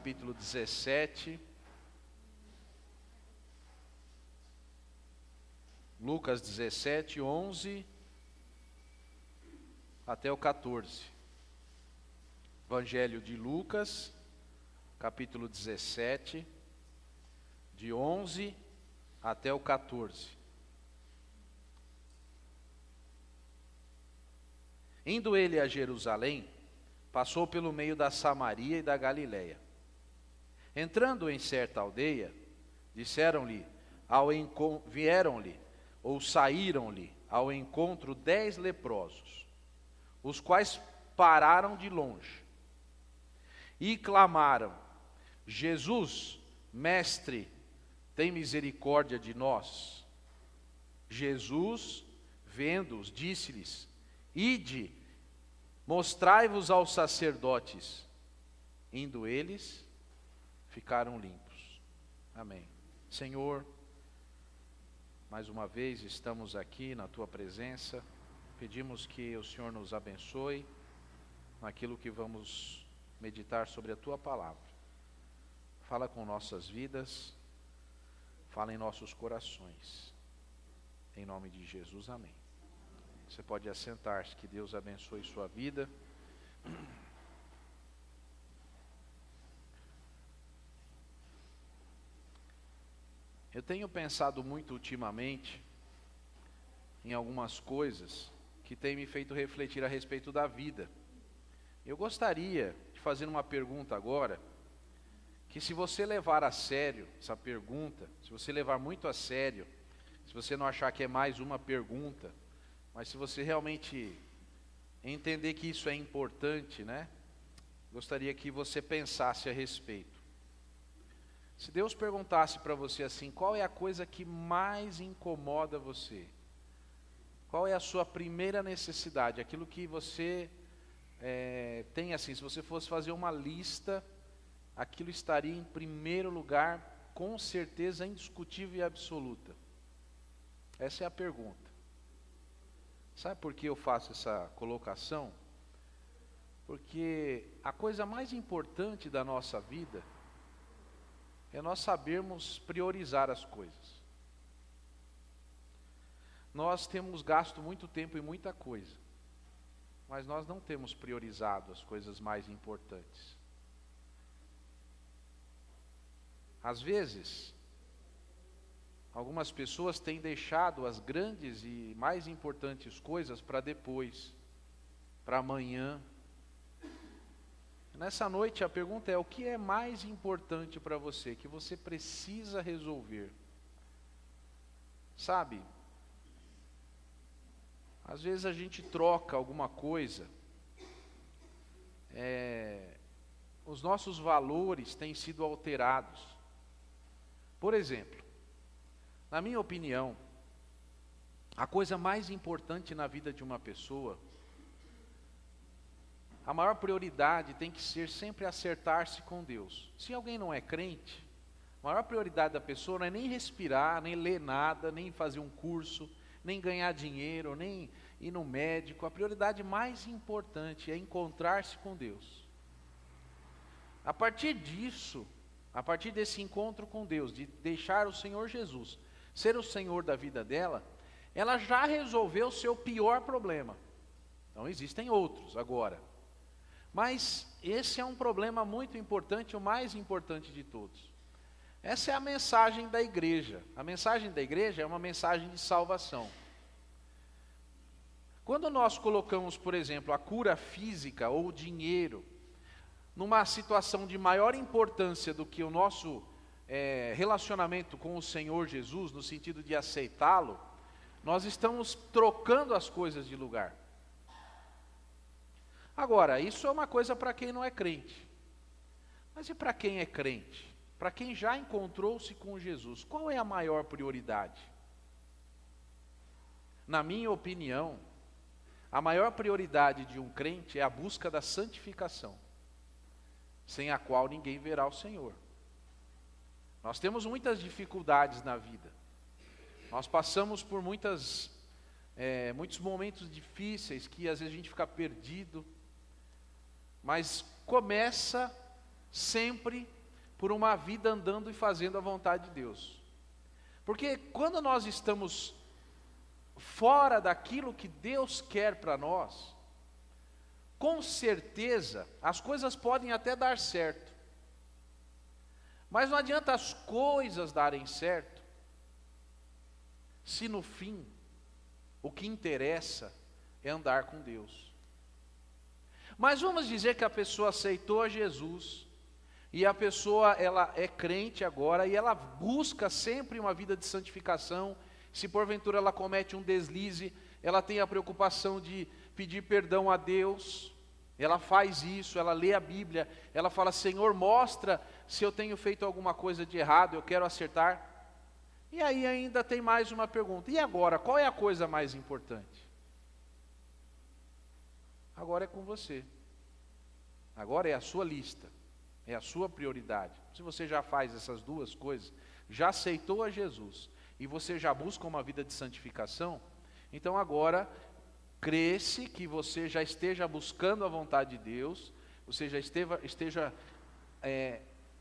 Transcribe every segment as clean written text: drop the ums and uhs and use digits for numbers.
capítulo 17. Lucas 17, 11 até o 14. Evangelho de Lucas, capítulo 17, de 11 até o 14. Indo ele a Jerusalém, passou pelo meio da Samaria e da Galiléia. Entrando em certa aldeia, vieram-lhe ou saíram-lhe ao encontro 10 leprosos, os quais pararam de longe e clamaram: Jesus, mestre, tem misericórdia de nós. Jesus, vendo-os, disse-lhes: Ide, mostrai-vos aos sacerdotes. Indo eles, ficaram limpos. Amém. Senhor, mais uma vez estamos aqui na Tua presença. Pedimos que o Senhor nos abençoe naquilo que vamos meditar sobre a Tua palavra. Fala com nossas vidas, fala em nossos corações. Em nome de Jesus, amém. Você pode assentar-se, que Deus abençoe sua vida. Eu tenho pensado muito ultimamente em algumas coisas que têm me feito refletir a respeito da vida. Eu gostaria de fazer uma pergunta agora, que se você levar a sério essa pergunta, se você levar muito a sério, se você não achar que é mais uma pergunta, mas se você realmente entender que isso é importante, né? Gostaria que você pensasse a respeito. Se Deus perguntasse para você assim, qual é a coisa que mais incomoda você? Qual é a sua primeira necessidade? Aquilo que você tem assim, se você fosse fazer uma lista, aquilo estaria em primeiro lugar, com certeza indiscutível e absoluta. Essa é a pergunta. Sabe por que eu faço essa colocação? Porque a coisa mais importante da nossa vida é nós sabermos priorizar as coisas. Nós temos gasto muito tempo em muita coisa, mas nós não temos priorizado as coisas mais importantes. Às vezes, algumas pessoas têm deixado as grandes e mais importantes coisas para depois, para amanhã. Nessa noite a pergunta é: o que é mais importante para você, que você precisa resolver? Sabe, às vezes a gente troca alguma coisa, os nossos valores têm sido alterados. Por exemplo, na minha opinião, a coisa mais importante na vida de uma pessoa, a maior prioridade tem que ser sempre acertar-se com Deus. Se alguém não é crente, a maior prioridade da pessoa não é nem respirar, nem ler nada, nem fazer um curso, nem ganhar dinheiro, nem ir no médico. A prioridade mais importante é encontrar-se com Deus. A partir disso, a partir desse encontro com Deus, de deixar o Senhor Jesus ser o Senhor da vida dela, ela já resolveu o seu pior problema. Então existem outros agora. Mas esse é um problema muito importante, o mais importante de todos. Essa é a mensagem da igreja. A mensagem da igreja é uma mensagem de salvação. Quando nós colocamos, por exemplo, a cura física ou o dinheiro numa situação de maior importância do que o nosso relacionamento com o Senhor Jesus, no sentido de aceitá-lo, nós estamos trocando as coisas de lugar. Agora, isso é uma coisa para quem não é crente. Mas e para quem é crente? Para quem já encontrou-se com Jesus, qual é a maior prioridade? Na minha opinião, a maior prioridade de um crente é a busca da santificação, sem a qual ninguém verá o Senhor. Nós temos muitas dificuldades na vida. Nós passamos por muitos momentos difíceis que às vezes a gente fica perdido. Mas começa sempre por uma vida andando e fazendo a vontade de Deus. Porque quando nós estamos fora daquilo que Deus quer para nós, com certeza as coisas podem até dar certo, mas não adianta as coisas darem certo, se no fim o que interessa é andar com Deus. Mas vamos dizer que a pessoa aceitou a Jesus, e a pessoa ela é crente agora, e ela busca sempre uma vida de santificação. Se porventura ela comete um deslize, ela tem a preocupação de pedir perdão a Deus, ela faz isso, ela lê a Bíblia, ela fala: Senhor, mostra se eu tenho feito alguma coisa de errado, eu quero acertar. E aí ainda tem mais uma pergunta: e agora, qual é a coisa mais importante? Agora é com você, agora é a sua lista, é a sua prioridade. Se você já faz essas duas coisas, já aceitou a Jesus, e você já busca uma vida de santificação, então agora crê-se que você já esteja buscando a vontade de Deus, você já esteja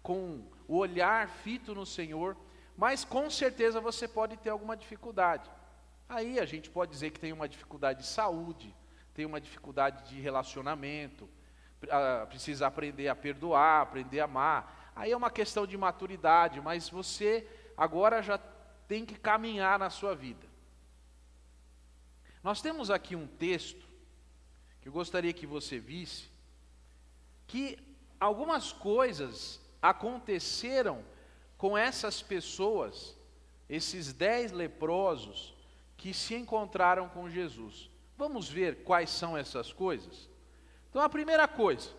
com o olhar fito no Senhor, mas com certeza você pode ter alguma dificuldade. Aí a gente pode dizer que tem uma dificuldade de saúde, tem uma dificuldade de relacionamento, precisa aprender a perdoar, aprender a amar. Aí é uma questão de maturidade, mas você agora já tem que caminhar na sua vida. Nós temos aqui um texto que eu gostaria que você visse, que algumas coisas aconteceram com essas pessoas, esses 10 leprosos que se encontraram com Jesus. Vamos ver quais são essas coisas? Então a primeira coisa,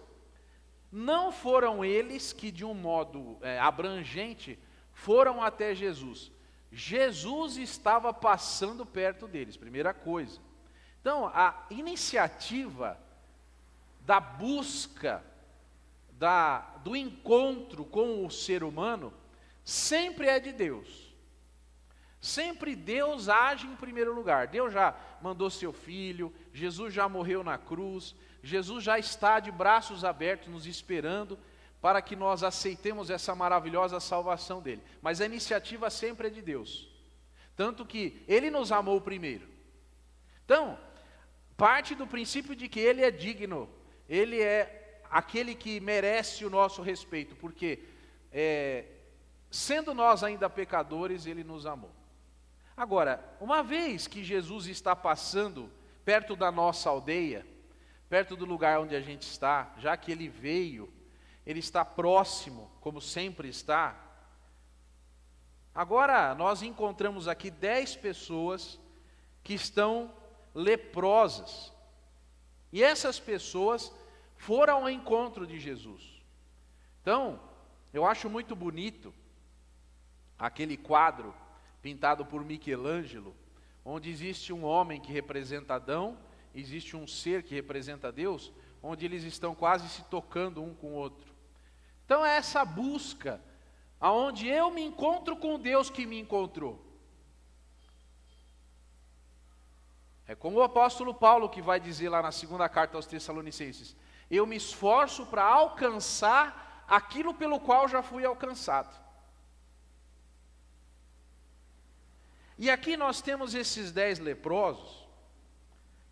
não foram eles que de um modo abrangente foram até Jesus. Jesus estava passando perto deles, primeira coisa. Então, a iniciativa da busca, do encontro com o ser humano, sempre é de Deus. Sempre Deus age em primeiro lugar. Deus já mandou seu Filho, Jesus já morreu na cruz, Jesus já está de braços abertos nos esperando para que nós aceitemos essa maravilhosa salvação dele. Mas a iniciativa sempre é de Deus. Tanto que ele nos amou primeiro. Então, parte do princípio de que ele é digno, ele é aquele que merece o nosso respeito, porque sendo nós ainda pecadores, ele nos amou. Agora, uma vez que Jesus está passando perto da nossa aldeia, perto do lugar onde a gente está, já que ele veio, ele está próximo, como sempre está. Agora, nós encontramos aqui 10 pessoas que estão leprosas. E essas pessoas foram ao encontro de Jesus. Então, eu acho muito bonito aquele quadro pintado por Michelangelo, onde existe um homem que representa Adão, existe um ser que representa Deus, onde eles estão quase se tocando um com o outro. Então é essa busca, aonde eu me encontro com Deus que me encontrou. É como o apóstolo Paulo que vai dizer lá na segunda carta aos Tessalonicenses: eu me esforço para alcançar aquilo pelo qual já fui alcançado. E aqui nós temos esses 10 leprosos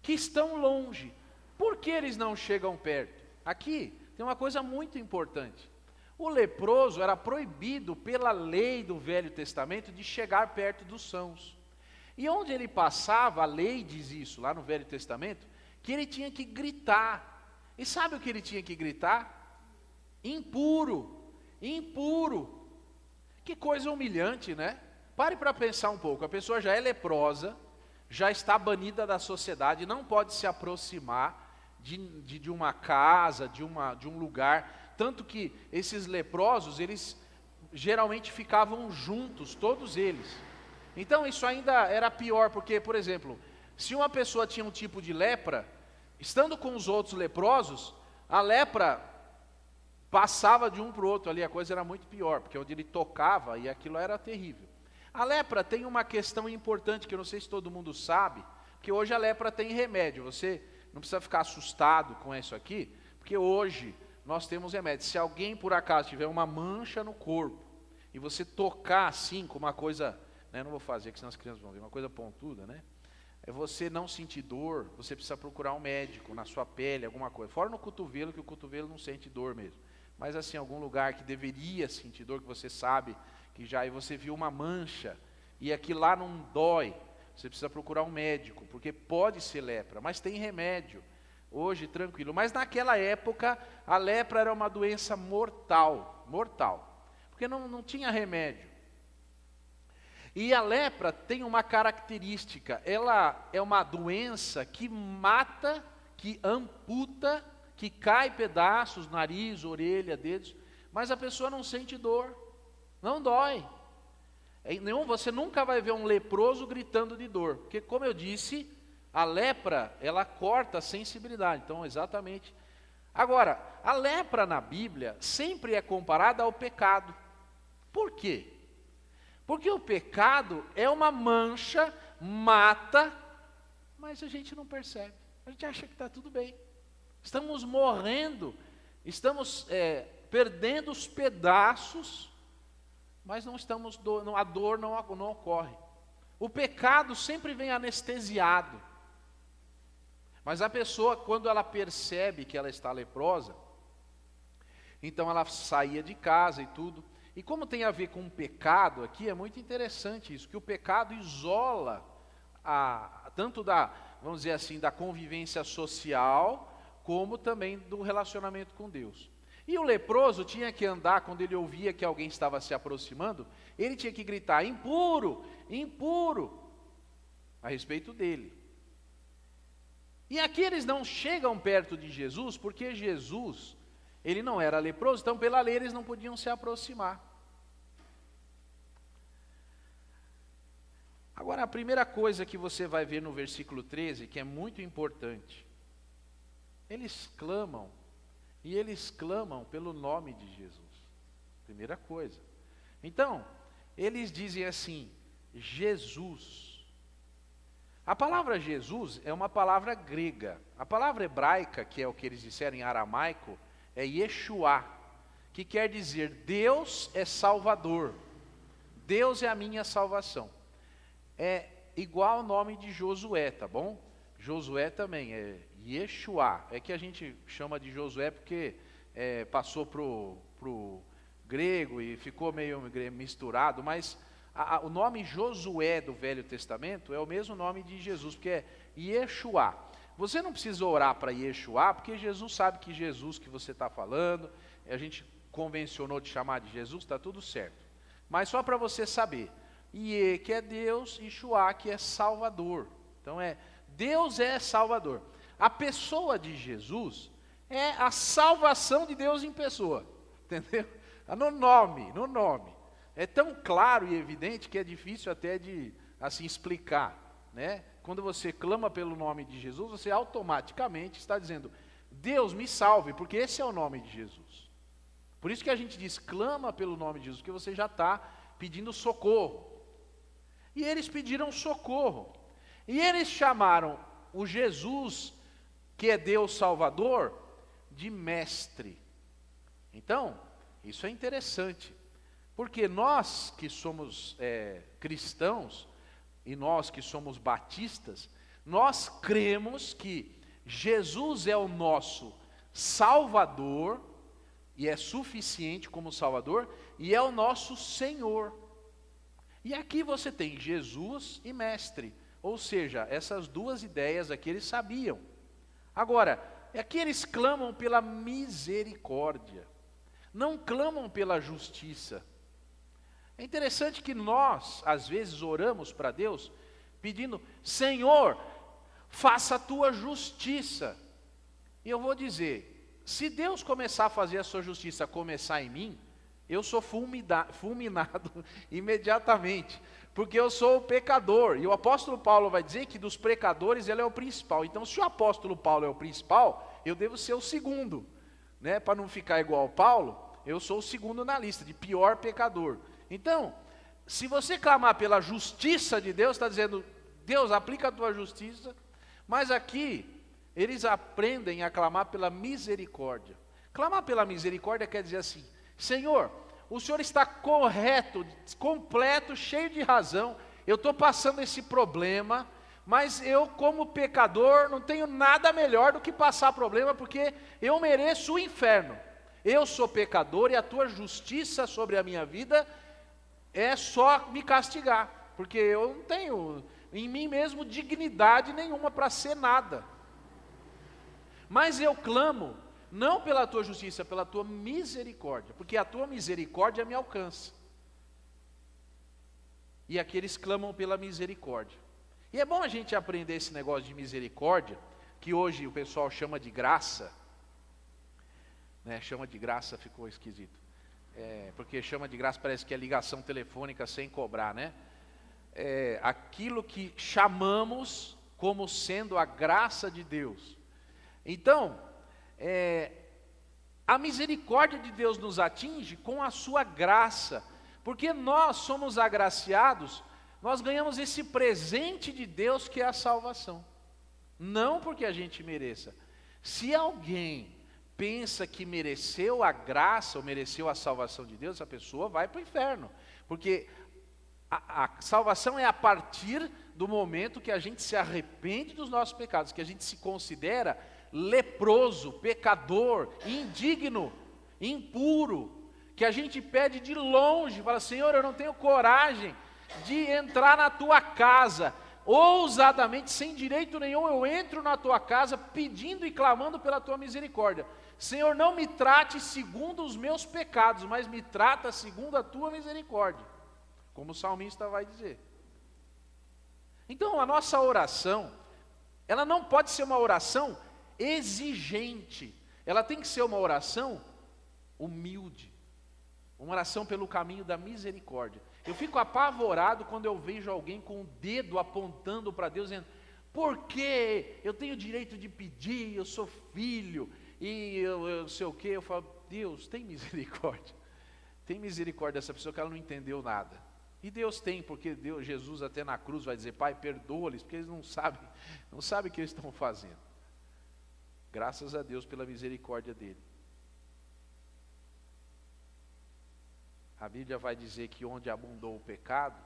que estão longe. Por que eles não chegam perto? Aqui tem uma coisa muito importante. O leproso era proibido pela lei do Velho Testamento de chegar perto dos sãos. E onde ele passava, a lei diz isso, lá no Velho Testamento, que ele tinha que gritar. E sabe o que ele tinha que gritar? Impuro, impuro. Que coisa humilhante, né? Pare para pensar um pouco, a pessoa já é leprosa, já está banida da sociedade, não pode se aproximar de uma casa, de um lugar, tanto que esses leprosos, eles geralmente ficavam juntos, todos eles. Então isso ainda era pior, porque, por exemplo, se uma pessoa tinha um tipo de lepra, estando com os outros leprosos, a lepra passava de um para o outro ali, a coisa era muito pior, porque onde ele tocava, e aquilo era terrível. A lepra tem uma questão importante que eu não sei se todo mundo sabe, porque hoje a lepra tem remédio. Você não precisa ficar assustado com isso aqui, porque hoje nós temos remédio. Se alguém por acaso tiver uma mancha no corpo, e você tocar assim com uma coisa, né, não vou fazer, que senão as crianças vão ver, uma coisa pontuda, né? É você não sentir dor, você precisa procurar um médico na sua pele, alguma coisa. Fora no cotovelo, que o cotovelo não sente dor mesmo. Mas assim, algum lugar que deveria sentir dor, que você sabe que já, e você viu uma mancha, e aquilo lá não dói, você precisa procurar um médico, porque pode ser lepra, mas tem remédio. Hoje, tranquilo. Mas naquela época, a lepra era uma doença mortal, porque não tinha remédio. E a lepra tem uma característica, ela é uma doença que mata, que amputa, que cai pedaços, nariz, orelha, dedos, mas a pessoa não sente dor, não dói. Você nunca vai ver um leproso gritando de dor, porque como eu disse, a lepra, ela corta a sensibilidade, então exatamente. Agora, a lepra na Bíblia sempre é comparada ao pecado. Por quê? Porque o pecado é uma mancha, mata, mas a gente não percebe. A gente acha que está tudo bem. Estamos morrendo, estamos perdendo os pedaços, mas a dor não ocorre. O pecado sempre vem anestesiado. Mas a pessoa, quando ela percebe que ela está leprosa, então ela saía de casa e tudo. E como tem a ver com o pecado aqui, é muito interessante isso, que o pecado isola tanto vamos dizer assim, da convivência social, como também do relacionamento com Deus. E o leproso tinha que andar, quando ele ouvia que alguém estava se aproximando, ele tinha que gritar, impuro, impuro, a respeito dele. E aqui eles não chegam perto de Jesus, porque Jesus, ele não era leproso, então pela lei eles não podiam se aproximar. Agora, a primeira coisa que você vai ver no versículo 13, que é muito importante, eles clamam, e eles clamam pelo nome de Jesus. Primeira coisa. Então, eles dizem assim, Jesus. A palavra Jesus é uma palavra grega. A palavra hebraica, que é o que eles disseram em aramaico, é Yeshua, que quer dizer Deus é Salvador. Deus é a minha salvação. É igual ao nome de Josué, tá bom? Josué também é Yeshua. É que a gente chama de Josué porque passou pro grego e ficou meio misturado, mas o nome Josué do Velho Testamento é o mesmo nome de Jesus, porque é Yeshua. Você não precisa orar para Yeshua, porque Jesus sabe que Jesus que você está falando, a gente convencionou de chamar de Jesus, está tudo certo. Mas só para você saber, Ie, que é Deus, e Shua, que é Salvador. Então Deus é Salvador. A pessoa de Jesus é a salvação de Deus em pessoa. Entendeu? No nome. É tão claro e evidente que é difícil até de assim explicar, né? Quando você clama pelo nome de Jesus, você automaticamente está dizendo, Deus me salve, porque esse é o nome de Jesus. Por isso que a gente diz, clama pelo nome de Jesus, porque você já está pedindo socorro. E eles pediram socorro. E eles chamaram o Jesus, que é Deus Salvador, de mestre. Então, isso é interessante. Porque nós que somos cristãos, e nós que somos batistas, nós cremos que Jesus é o nosso Salvador, e é suficiente como Salvador, e é o nosso Senhor. E aqui você tem Jesus e mestre, ou seja, essas duas ideias aqui eles sabiam. Agora, aqui eles clamam pela misericórdia, não clamam pela justiça. É interessante que nós, às vezes, oramos para Deus, pedindo, Senhor, faça a tua justiça. E eu vou dizer, se Deus começar a fazer a sua justiça, começar em mim, eu sou fulminado imediatamente, porque eu sou o pecador, e o apóstolo Paulo vai dizer que dos pecadores ele é o principal. Então se o apóstolo Paulo é o principal, eu devo ser o segundo, né? Para não ficar igual ao Paulo, eu sou o segundo na lista, de pior pecador. Então, se você clamar pela justiça de Deus, está dizendo, Deus aplica a tua justiça, mas aqui, eles aprendem a clamar pela misericórdia. Clamar pela misericórdia quer dizer assim: Senhor, o Senhor está correto, completo, cheio de razão, eu estou passando esse problema, mas eu, como pecador, não tenho nada melhor do que passar problema, porque eu mereço o inferno. Eu sou pecador e a tua justiça sobre a minha vida é só me castigar, porque eu não tenho em mim mesmo dignidade nenhuma para ser nada. Mas eu clamo, não pela tua justiça, pela tua misericórdia, porque a tua misericórdia me alcança. E aqui eles clamam pela misericórdia. E é bom a gente aprender esse negócio de misericórdia, que hoje o pessoal chama de graça, né? Chama de graça, ficou esquisito. Porque chama de graça parece que é ligação telefônica sem cobrar, né? Aquilo que chamamos como sendo a graça de Deus. Então, a misericórdia de Deus nos atinge com a sua graça, porque nós somos agraciados, nós ganhamos esse presente de Deus que é a salvação, não porque a gente mereça. Se alguém pensa que mereceu a graça ou mereceu a salvação de Deus, essa pessoa vai para o inferno, porque a salvação é a partir do momento que a gente se arrepende dos nossos pecados, que a gente se considera leproso, pecador, indigno, impuro, que a gente pede de longe, fala: Senhor, eu não tenho coragem de entrar na tua casa, ousadamente, sem direito nenhum, eu entro na tua casa pedindo e clamando pela tua misericórdia. Senhor, não me trate segundo os meus pecados, mas me trata segundo a tua misericórdia, como o salmista vai dizer. Então a nossa oração, ela não pode ser uma oração exigente, ela tem que ser uma oração humilde, uma oração pelo caminho da misericórdia. Eu fico apavorado quando eu vejo alguém com o dedo apontando para Deus, dizendo: por que eu tenho direito de pedir, eu sou filho, e eu sei o que. Eu falo: Deus, tem misericórdia dessa pessoa, que ela não entendeu nada. E Deus tem, porque Jesus até na cruz vai dizer: Pai, perdoa-lhes, porque eles não sabem o que eles estão fazendo. Graças a Deus pela misericórdia dele. A Bíblia vai dizer que onde abundou o pecado,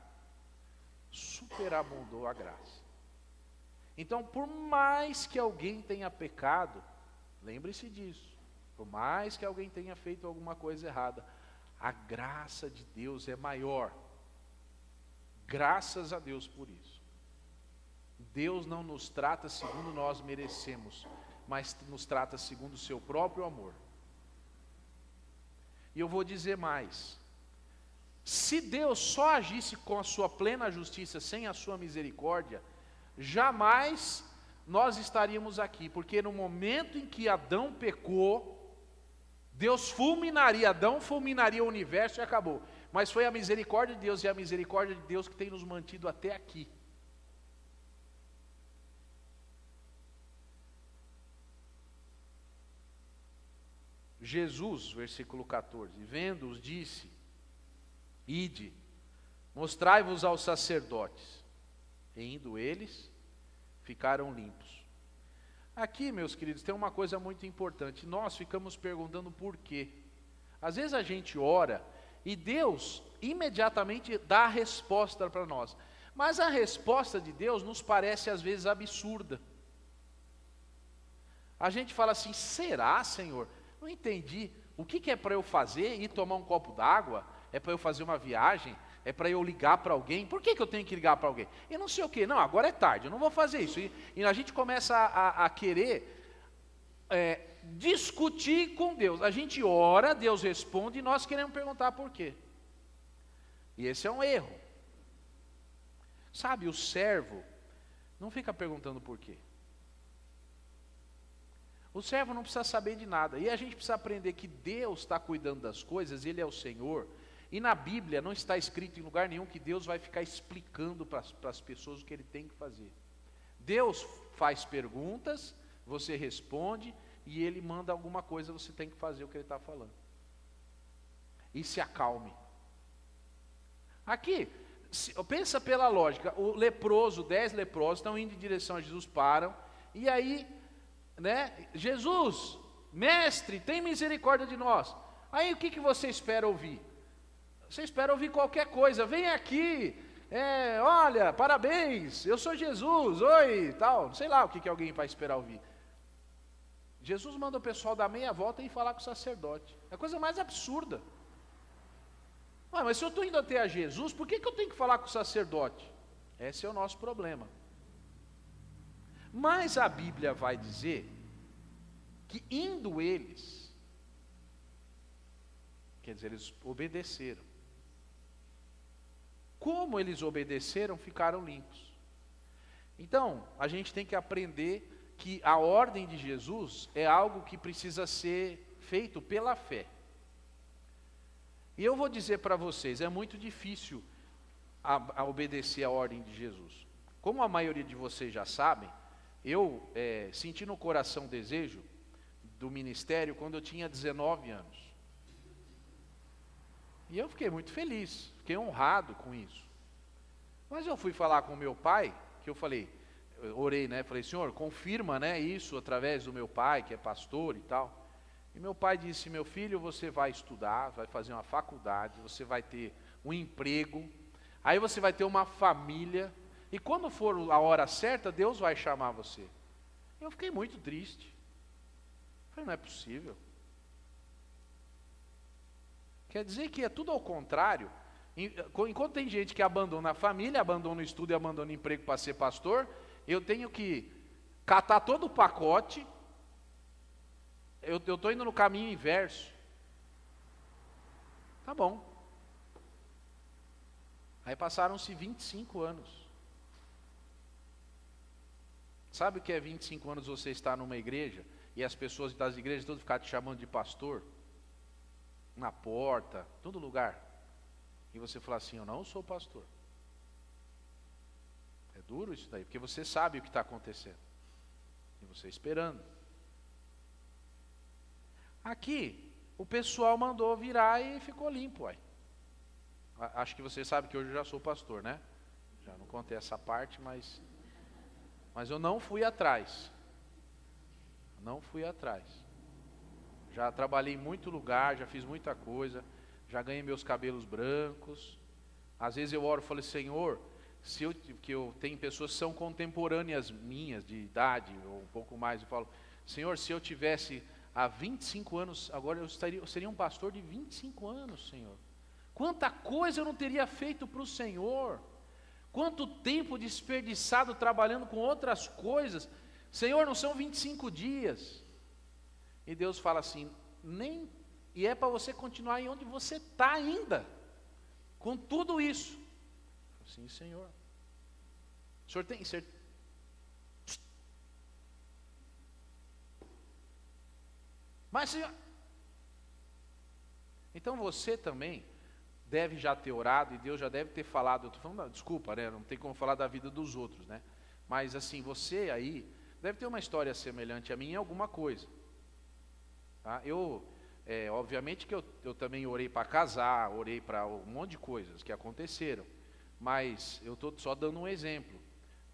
superabundou a graça. Então, por mais que alguém tenha pecado, lembre-se disso, por mais que alguém tenha feito alguma coisa errada, a graça de Deus é maior. Graças a Deus por isso. Deus não nos trata segundo nós merecemos, mas nos trata segundo o seu próprio amor. E eu vou dizer mais: se Deus só agisse com a sua plena justiça, sem a sua misericórdia, jamais nós estaríamos aqui, porque no momento em que Adão pecou, Adão fulminaria o universo e acabou. Mas foi a misericórdia de Deus, e a misericórdia de Deus que tem nos mantido até aqui. Jesus, versículo 14, vendo-os, disse: Ide, mostrai-vos aos sacerdotes. E indo eles, ficaram limpos. Aqui, meus queridos, tem uma coisa muito importante. Nós ficamos perguntando por quê. Às vezes a gente ora e Deus imediatamente dá a resposta para nós. Mas a resposta de Deus nos parece às vezes absurda. A gente fala assim: será, Senhor? Não entendi. O que é para eu fazer? Ir tomar um copo d'água? É para eu fazer uma viagem? É para eu ligar para alguém? Por que eu tenho que ligar para alguém? Eu não sei o que. Não, agora é tarde, eu não vou fazer isso. E a gente começa a querer discutir com Deus. A gente ora, Deus responde e nós queremos perguntar por quê. E esse é um erro. Sabe, o servo não fica perguntando por quê. O servo não precisa saber de nada. E a gente precisa aprender que Deus está cuidando das coisas, Ele é o Senhor. E na Bíblia não está escrito em lugar nenhum que Deus vai ficar explicando para as pessoas o que Ele tem que fazer. Deus faz perguntas, você responde, e Ele manda alguma coisa, você tem que fazer o que Ele está falando. E se acalme. Aqui, pensa pela lógica, o leproso, 10 leprosos estão indo em direção a Jesus, param, e aí, Jesus, mestre, tem misericórdia de nós. Aí o que você espera ouvir? Você espera ouvir qualquer coisa, vem aqui, olha, parabéns, eu sou Jesus, oi, tal, sei lá o que alguém vai esperar ouvir. Jesus manda o pessoal dar meia volta e ir falar com o sacerdote, é a coisa mais absurda. Mas se eu estou indo até a Jesus, por que eu tenho que falar com o sacerdote? Esse é o nosso problema. Mas a Bíblia vai dizer que indo eles, quer dizer, eles obedeceram. Como eles obedeceram, ficaram limpos. Então, a gente tem que aprender que a ordem de Jesus é algo que precisa ser feito pela fé. E eu vou dizer para vocês, é muito difícil a obedecer a ordem de Jesus. Como a maioria de vocês já sabem, eu senti no coração o desejo do ministério quando eu tinha 19 anos. E eu fiquei muito feliz, fiquei honrado com isso. Mas eu fui falar com meu pai, que eu orei, falei, Senhor, confirma, isso através do meu pai, que é pastor e tal. E meu pai disse, meu filho, você vai estudar, vai fazer uma faculdade, você vai ter um emprego, aí você vai ter uma família, e quando for a hora certa, Deus vai chamar você. Eu fiquei muito triste. Falei, não é possível. Quer dizer que é tudo ao contrário. Enquanto tem gente que abandona a família, abandona o estudo e abandona o emprego para ser pastor, eu tenho que catar todo o pacote. Eu estou indo no caminho inverso. Tá bom. Aí passaram-se 25 anos. Sabe o que é 25 anos você estar numa igreja e as pessoas das igrejas todas ficarem te chamando de pastor? Na porta, todo lugar. E você falar assim, eu não sou pastor. É duro isso daí, porque você sabe o que está acontecendo. E você esperando. Aqui, o pessoal mandou virar e ficou limpo, uai. Acho que você sabe que hoje eu já sou pastor, né? Já não contei essa parte, mas eu não fui atrás. Não fui atrás. Já trabalhei em muito lugar, já fiz muita coisa, já ganhei meus cabelos brancos. Às vezes eu oro e falo, Senhor, que eu tenho pessoas que são contemporâneas minhas, de idade, ou um pouco mais, eu falo, Senhor, se eu tivesse há 25 anos, agora eu seria um pastor de 25 anos, Senhor. Quanta coisa eu não teria feito para o Senhor. Quanto tempo desperdiçado trabalhando com outras coisas. Senhor, não são 25 dias. E Deus fala assim, e é para você continuar aí onde você está ainda, com tudo isso. Sim, Senhor. O Senhor tem certeza? Mas, Senhor, então você também deve já ter orado, e Deus já deve ter falado, eu estou falando, desculpa, não tem como falar da vida dos outros, mas assim, você aí, deve ter uma história semelhante a mim em alguma coisa. Tá? Obviamente que eu também orei para casar, orei para um monte de coisas que aconteceram, mas eu estou só dando um exemplo.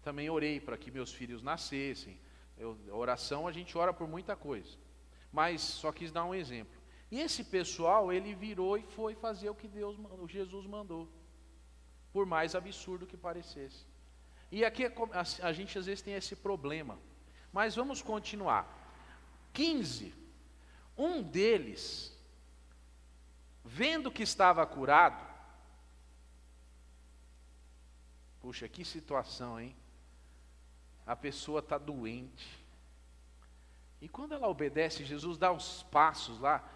Também orei para que meus filhos nascessem. Oração, a gente ora por muita coisa, mas só quis dar um exemplo. E esse pessoal, ele virou e foi fazer o que Jesus mandou, por mais absurdo que parecesse. E aqui a gente às vezes tem esse problema, mas vamos continuar. 15. Um deles, vendo que estava curado, puxa, que situação, hein? A pessoa está doente. E quando ela obedece, Jesus dá uns passos lá,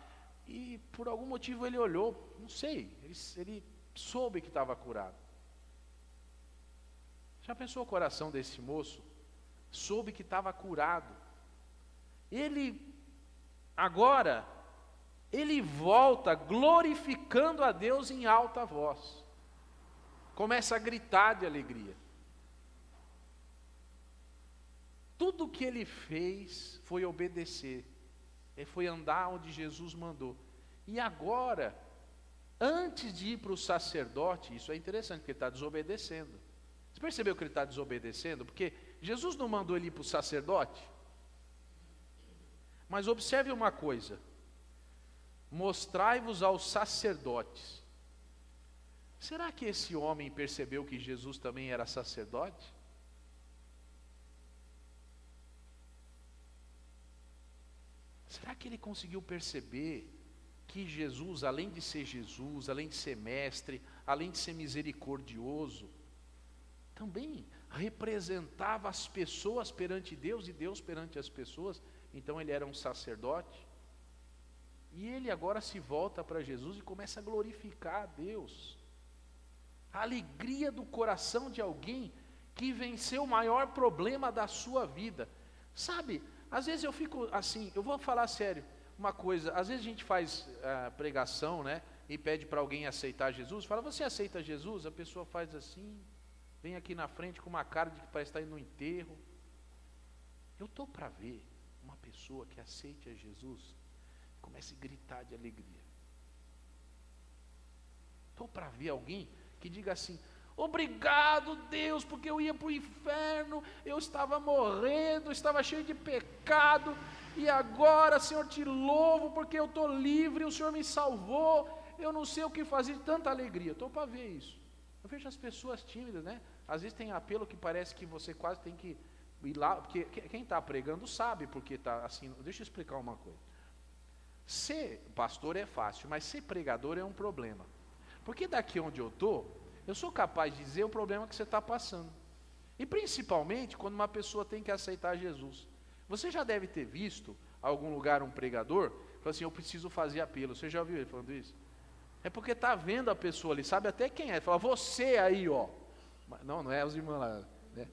e por algum motivo ele olhou, não sei, ele soube que estava curado. Já pensou o coração desse moço? Soube que estava curado. Agora, ele volta glorificando a Deus em alta voz. Começa a gritar de alegria. Tudo que ele fez foi obedecer. Ele foi andar onde Jesus mandou. E agora, antes de ir para o sacerdote, isso é interessante, porque ele está desobedecendo. Você percebeu que ele está desobedecendo? Porque Jesus não mandou ele ir para o sacerdote? Mas observe uma coisa: mostrai-vos aos sacerdotes. Será que esse homem percebeu que Jesus também era sacerdote? Será que ele conseguiu perceber que Jesus, além de ser Jesus, além de ser mestre, além de ser misericordioso, também representava as pessoas perante Deus e Deus perante as pessoas? Então ele era um sacerdote. E ele agora se volta para Jesus e começa a glorificar a Deus. A alegria do coração de alguém que venceu o maior problema da sua vida. Sabe, às vezes eu fico assim, eu vou falar sério, uma coisa, às vezes a gente faz pregação, né, e pede para alguém aceitar Jesus, fala, você aceita Jesus? A pessoa faz assim, vem aqui na frente com uma cara de que parece estar indo no enterro. Eu estou para ver uma pessoa que aceite a Jesus, comece a gritar de alegria. Estou para ver alguém que diga assim, obrigado Deus, porque eu ia para o inferno, eu estava morrendo, estava cheio de pecado, e agora Senhor te louvo, porque eu estou livre, o Senhor me salvou, eu não sei o que fazer, tanta alegria. Estou para ver isso. Eu vejo as pessoas tímidas, né? Às vezes tem apelo que parece que você quase tem que ir lá, porque quem está pregando sabe porque está assim. Deixa eu explicar uma coisa. Ser pastor é fácil, mas ser pregador é um problema. Porque daqui onde eu estou, eu sou capaz de dizer o problema que você está passando. E principalmente quando uma pessoa tem que aceitar Jesus. Você já deve ter visto algum lugar um pregador, fala assim, eu preciso fazer apelo. Você já ouviu ele falando isso? É porque está vendo a pessoa ali, sabe até quem é. Fala, você aí, ó. Não é os irmãos lá, né?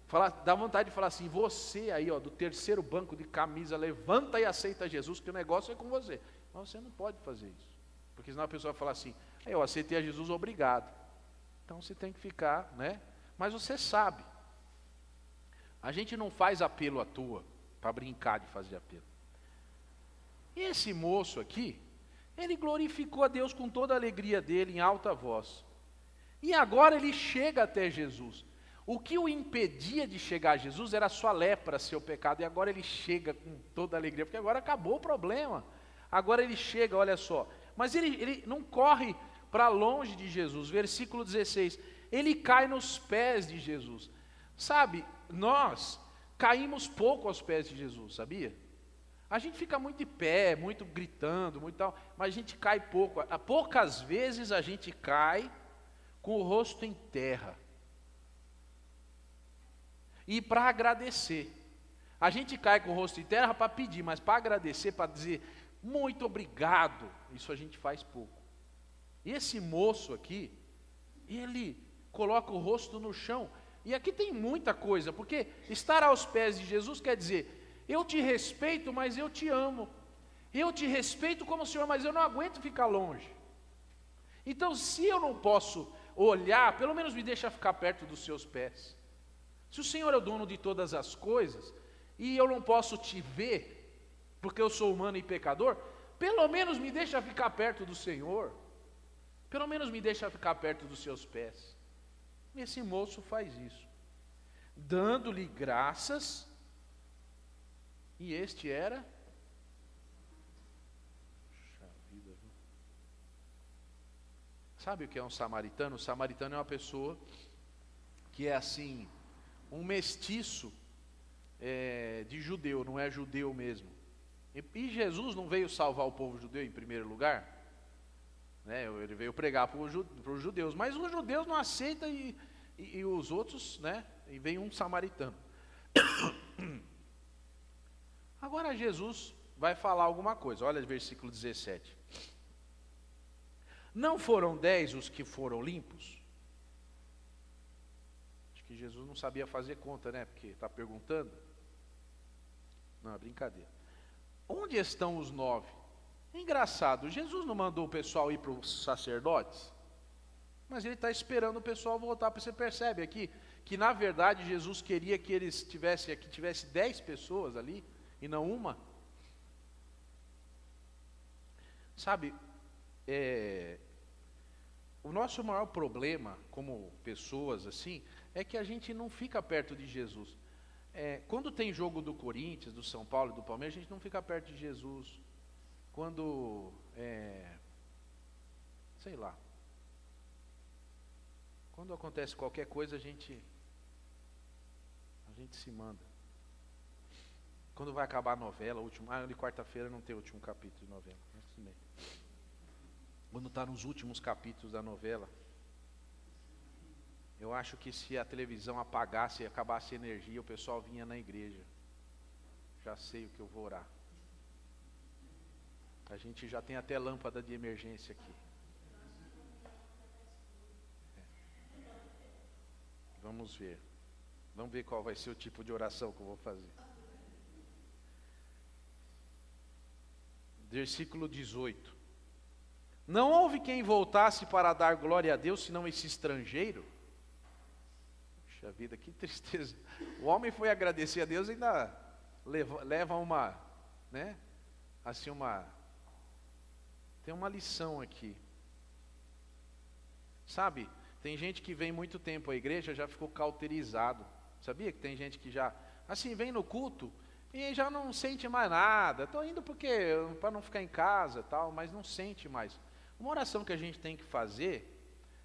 Fala, dá vontade de falar assim, você aí, ó, do terceiro banco de camisa, levanta e aceita Jesus, que o negócio é com você. Mas você não pode fazer isso. Porque senão a pessoa fala assim, eu aceitei a Jesus, obrigado. Então você tem que ficar, né? Mas você sabe, a gente não faz apelo à toa, para brincar de fazer apelo. E esse moço aqui, ele glorificou a Deus com toda a alegria dele, em alta voz. E agora ele chega até Jesus. O que o impedia de chegar a Jesus era a sua lepra, seu pecado. E agora ele chega com toda a alegria, porque agora acabou o problema. Agora ele chega, olha só. Mas ele não corre para longe de Jesus. Versículo 16. Ele cai nos pés de Jesus. Sabe, nós caímos pouco aos pés de Jesus, sabia? A gente fica muito de pé, muito gritando, muito tal, mas a gente cai pouco. Poucas vezes a gente cai com o rosto em terra. E para agradecer. A gente cai com o rosto em terra para pedir, mas para agradecer, para dizer muito obrigado, isso a gente faz pouco. E esse moço aqui, ele coloca o rosto no chão. E aqui tem muita coisa, porque estar aos pés de Jesus quer dizer, eu te respeito, mas eu te amo. Eu te respeito como Senhor, mas eu não aguento ficar longe. Então, se eu não posso olhar, pelo menos me deixa ficar perto dos seus pés. Se o Senhor é o dono de todas as coisas, e eu não posso te ver, porque eu sou humano e pecador, pelo menos me deixa ficar perto do Senhor. Pelo menos me deixa ficar perto dos seus pés. Esse moço faz isso, dando-lhe graças, e este era, sabe o que é um samaritano? O samaritano é uma pessoa que é assim, um mestiço de judeu, não é judeu mesmo. E Jesus não veio salvar o povo judeu em primeiro lugar, né? Ele veio pregar para os judeus, mas os judeus não aceitam e os outros, né? E vem um samaritano. Agora Jesus vai falar alguma coisa, olha o versículo 17. Não foram 10 os que foram limpos? Acho que Jesus não sabia fazer conta, né? Porque está perguntando. Não, é brincadeira. Onde estão os 9? Engraçado, Jesus não mandou o pessoal ir para os sacerdotes? Mas ele está esperando o pessoal voltar. Você percebe aqui que na verdade Jesus queria que eles tivesse 10 pessoas ali e não uma? Sabe, o nosso maior problema como pessoas assim é que a gente não fica perto de Jesus. Quando tem jogo do Corinthians, do São Paulo e do Palmeiras, a gente não fica perto de Jesus. Quando, sei lá, quando acontece qualquer coisa, a gente se manda. Quando vai acabar a novela, de quarta-feira não tem o último capítulo de novela, mas tudo bem. Quando está nos últimos capítulos da novela, eu acho que se a televisão apagasse e acabasse a energia, o pessoal vinha na igreja. Já sei o que eu vou orar. A gente já tem até lâmpada de emergência aqui. Vamos ver. Vamos ver qual vai ser o tipo de oração que eu vou fazer. Versículo 18. Não houve quem voltasse para dar glória a Deus, senão esse estrangeiro. Puxa vida, que tristeza. O homem foi agradecer a Deus e ainda leva uma, né? Assim tem uma lição aqui. Sabe, tem gente que vem muito tempo à igreja, já ficou cauterizado. Sabia que tem gente que já, assim, vem no culto e já não sente mais nada. Estou indo para não ficar em casa, tal, mas não sente mais. Uma oração que a gente tem que fazer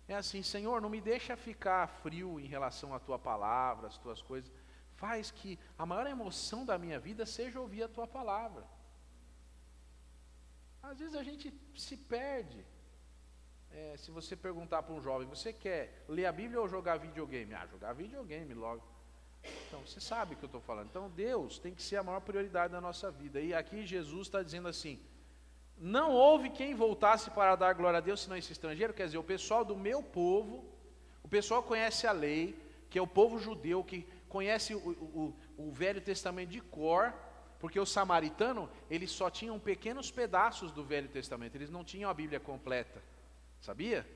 é assim: Senhor, não me deixa ficar frio em relação à Tua palavra, às Tuas coisas. Faz que a maior emoção da minha vida seja ouvir a Tua palavra. Às vezes a gente se perde. Se você perguntar para um jovem, você quer ler a Bíblia ou jogar videogame? Jogar videogame logo. Então, você sabe o que eu estou falando. Então, Deus tem que ser a maior prioridade da nossa vida. E aqui Jesus está dizendo assim: não houve quem voltasse para dar glória a Deus, senão esse estrangeiro. Quer dizer, o pessoal do meu povo, o pessoal conhece a lei, que é o povo judeu, que conhece o Velho Testamento de cor, porque o samaritano, eles só tinham pequenos pedaços do Velho Testamento, eles não tinham a Bíblia completa. Sabia?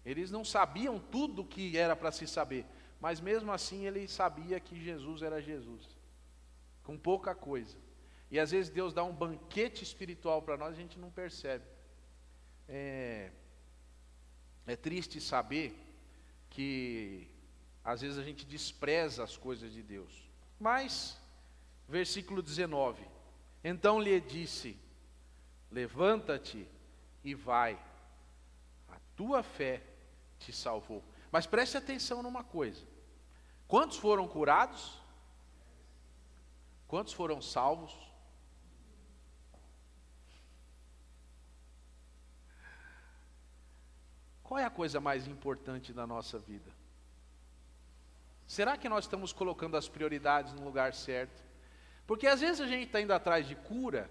Eles não sabiam tudo que era para se saber, mas mesmo assim ele sabia que Jesus era Jesus, com pouca coisa. E às vezes Deus dá um banquete espiritual para nós e a gente não percebe. É triste saber que às vezes a gente despreza as coisas de Deus. Mas, versículo 19: então lhe disse: levanta-te e vai, a tua fé te salvou. Mas preste atenção numa coisa: quantos foram curados? Quantos foram salvos? Qual é a coisa mais importante da nossa vida? Será que nós estamos colocando as prioridades no lugar certo? Porque às vezes a gente está indo atrás de cura,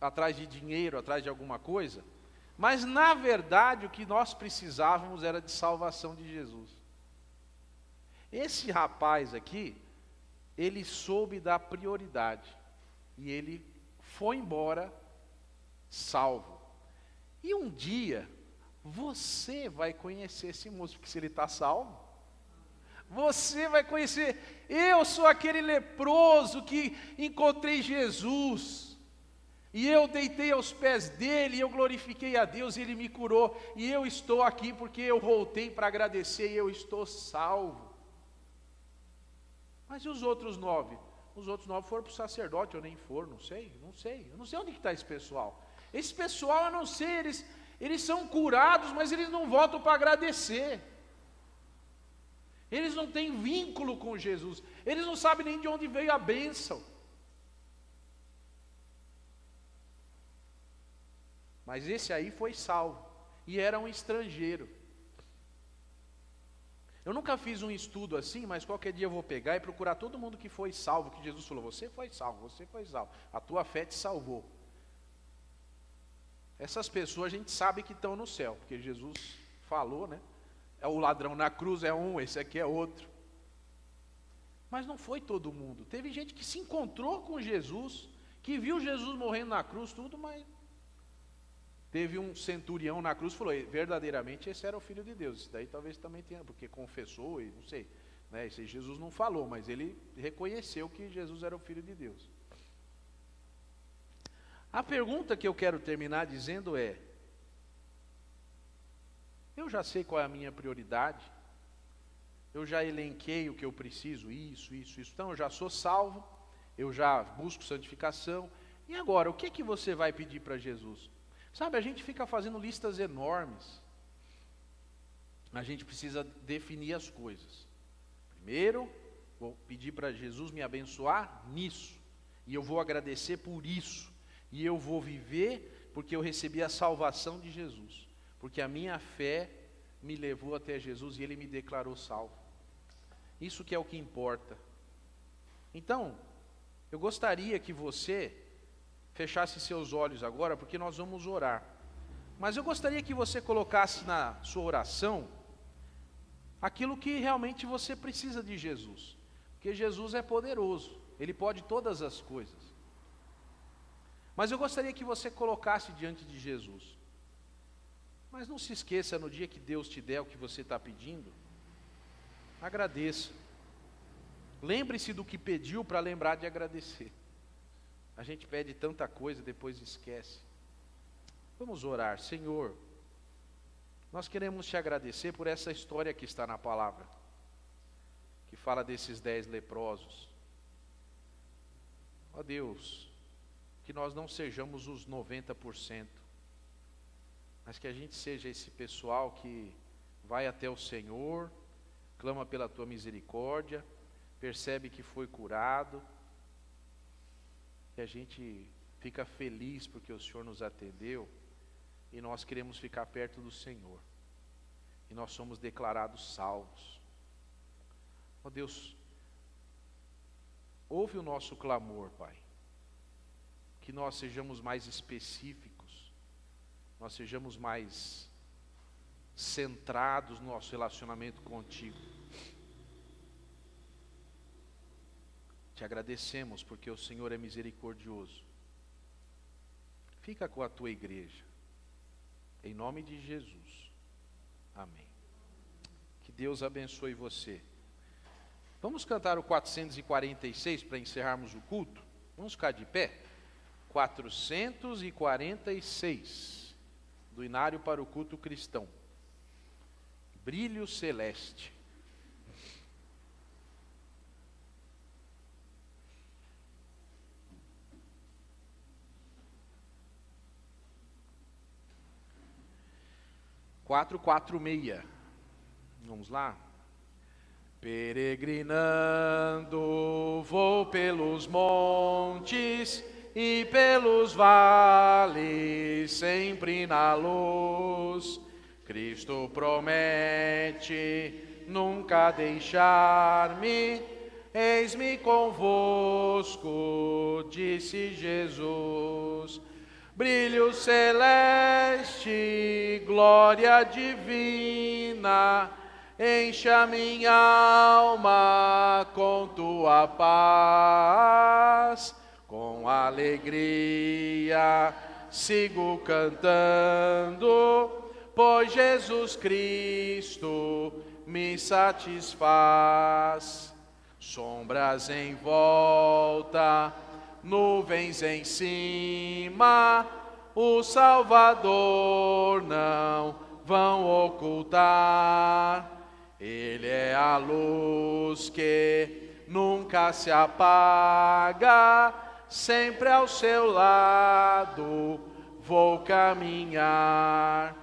atrás de dinheiro, atrás de alguma coisa, mas na verdade o que nós precisávamos era de salvação de Jesus. Esse rapaz aqui, ele soube dar prioridade, e ele foi embora salvo. E um dia, você vai conhecer esse moço, porque se ele está salvo, você vai conhecer. Eu sou aquele leproso que encontrei Jesus, e eu deitei aos pés dele, e eu glorifiquei a Deus, e ele me curou, e eu estou aqui porque eu voltei para agradecer, e eu estou salvo. Mas e os outros 9? Os outros 9 foram para o sacerdote, ou nem foram, não sei. Eu não sei onde está esse pessoal. Esse pessoal, eu não sei, eles são curados, mas eles não voltam para agradecer. Eles não têm vínculo com Jesus. Eles não sabem nem de onde veio a bênção. Mas esse aí foi salvo, e era um estrangeiro. Eu nunca fiz um estudo assim, mas qualquer dia eu vou pegar e procurar todo mundo que foi salvo, que Jesus falou: você foi salvo, a tua fé te salvou. Essas pessoas a gente sabe que estão no céu, porque Jesus falou, né? O ladrão na cruz é um, esse aqui é outro. Mas não foi todo mundo. Teve gente que se encontrou com Jesus, que viu Jesus morrendo na cruz, tudo, mas teve um centurião na cruz que falou: verdadeiramente esse era o Filho de Deus. Isso daí talvez também tenha, porque confessou, e não sei, né? Isso aí Jesus não falou, mas ele reconheceu que Jesus era o Filho de Deus. A pergunta que eu quero terminar dizendo é: eu já sei qual é a minha prioridade, eu já elenquei o que eu preciso, isso. Então eu já sou salvo, eu já busco santificação. E agora, o que você vai pedir para Jesus? Sabe, a gente fica fazendo listas enormes. A gente precisa definir as coisas. Primeiro, vou pedir para Jesus me abençoar nisso. E eu vou agradecer por isso. E eu vou viver porque eu recebi a salvação de Jesus. Porque a minha fé me levou até Jesus e Ele me declarou salvo. Isso que é o que importa. Então, eu gostaria que você fechasse seus olhos agora, porque nós vamos orar. Mas eu gostaria que você colocasse na sua oração aquilo que realmente você precisa de Jesus. Porque Jesus é poderoso, Ele pode todas as coisas. Mas eu gostaria que você colocasse diante de Jesus. Mas não se esqueça, no dia que Deus te der o que você está pedindo, agradeça. Lembre-se do que pediu para lembrar de agradecer. A gente pede tanta coisa, depois esquece. Vamos orar. Senhor, nós queremos te agradecer por essa história que está na palavra, que fala desses 10 leprosos. Ó Deus, que nós não sejamos os 90%, mas que a gente seja esse pessoal que vai até o Senhor, clama pela tua misericórdia, percebe que foi curado, que a gente fica feliz porque o Senhor nos atendeu, e nós queremos ficar perto do Senhor, e nós somos declarados salvos. Ó Deus, ouve o nosso clamor, Pai, que nós sejamos mais específicos, nós sejamos mais centrados no nosso relacionamento contigo. Te agradecemos porque o Senhor é misericordioso. Fica com a tua igreja, em nome de Jesus, amém. Que Deus abençoe você. Vamos cantar o 446 para encerrarmos o culto? Vamos ficar de pé? 446, do Inário para o Culto Cristão. Brilho Celeste. Quatro, meia. Vamos lá? Peregrinando, vou pelos montes e pelos vales, sempre na luz. Cristo promete nunca deixar-me, eis-me convosco, disse Jesus. Brilho celeste, glória divina, encha minha alma com tua paz. Com alegria sigo cantando, pois Jesus Cristo me satisfaz. Sombras em volta, nuvens em cima, o Salvador não vão ocultar. Ele é a luz que nunca se apaga, sempre ao seu lado vou caminhar.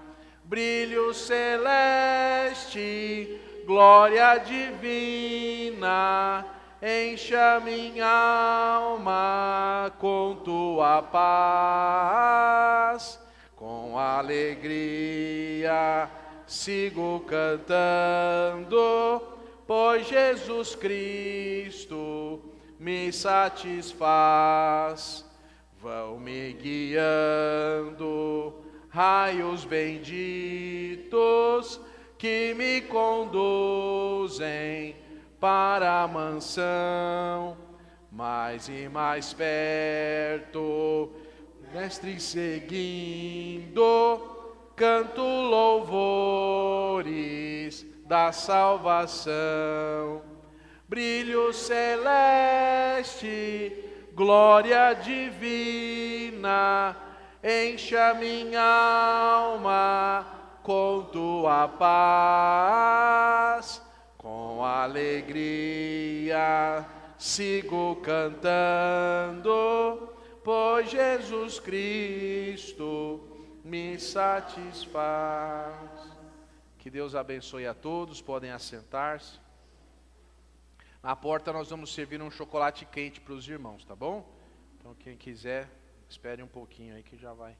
Brilho celeste, glória divina, encha minha alma com tua paz. Com alegria sigo cantando, pois Jesus Cristo me satisfaz. Vão me guiando raios benditos que me conduzem para a mansão. Mais e mais perto, mestre seguindo, canto louvores da salvação. Brilho celeste, glória divina, encha minha alma com tua paz. Com com alegria sigo cantando, pois Jesus Cristo me satisfaz. Que Deus abençoe a todos, podem assentar-se. Na porta nós vamos servir um chocolate quente para os irmãos, tá bom? Então quem quiser, espere um pouquinho aí que já vai.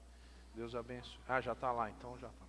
Deus abençoe. Ah, já está lá, então já está.